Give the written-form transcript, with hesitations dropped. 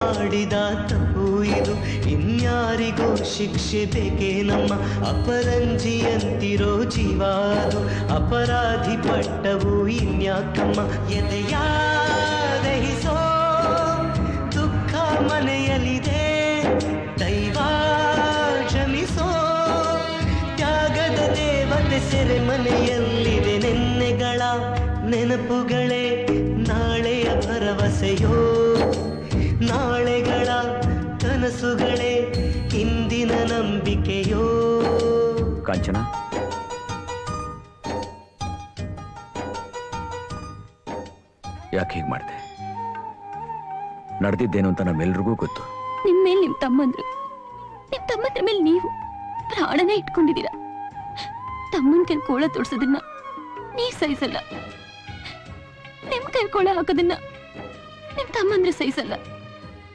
ಮಾಡಿದ ತಪ್ಪು ಇದು ಇನ್ಯಾರಿಗೋ ಶಿಕ್ಷೆ ಬೇಕೇ ನಮ್ಮ ಅಪರಂಜಿಯಂತಿರೋ ಜೀವಾದು ಅಪರಾಧಿ ಪಟ್ಟವು ಇನ್ಯಾಕಮ್ಮ ಎದೆಯ ದಹಿಸೋ ದುಃಖ ಮನೆಯಲ್ಲಿದೆ ದೈವ ಕ್ಷಮಿಸೋ ತ್ಯಾಗದ ದೇವತೆ ಸೆರೆ ಮನೆಯಲ್ಲಿದೆ ನೆನ್ನೆಗಳ ನೆನಪುಗಳೇ ನಾಳೆಯ ಭರವಸೆಯೋ ನಾಳೆಗಳ ಕನಸುಗಳೇ ಇಂದಿನ ನಂಬಿಕೆಯೋ ಕಾಂಚನ ಯಾಕೆ ಹೀಗೆ ಮಾಡಿದೆ ನಡೆದಿದ್ದೇನು ಅಂತ ನಮ್ಮೆಲ್ರಿಗೂ ಗೊತ್ತು ನಿಮ್ಮ ಮೇಲೆ ನಿಮ್ಮ ತಮ್ಮಂದ್ರ ಮೇಲೆ ನೀವು ಪ್ರಾಣನೇ ಇಟ್ಕೊಂಡಿದ್ದೀರಾ ತಮ್ಮನ ಕೈ ಕೋಳ ತೋರ್ಸೋದನ್ನ ನೀ ಸಹಿಸಲ್ಲ ನಿಮ್ ಕೈ ಕೋಳ ಹಾಕೋದನ್ನ ನಿಮ್ ತಮ್ಮಂದ್ರೆ ಸಹಿಸಲ್ಲ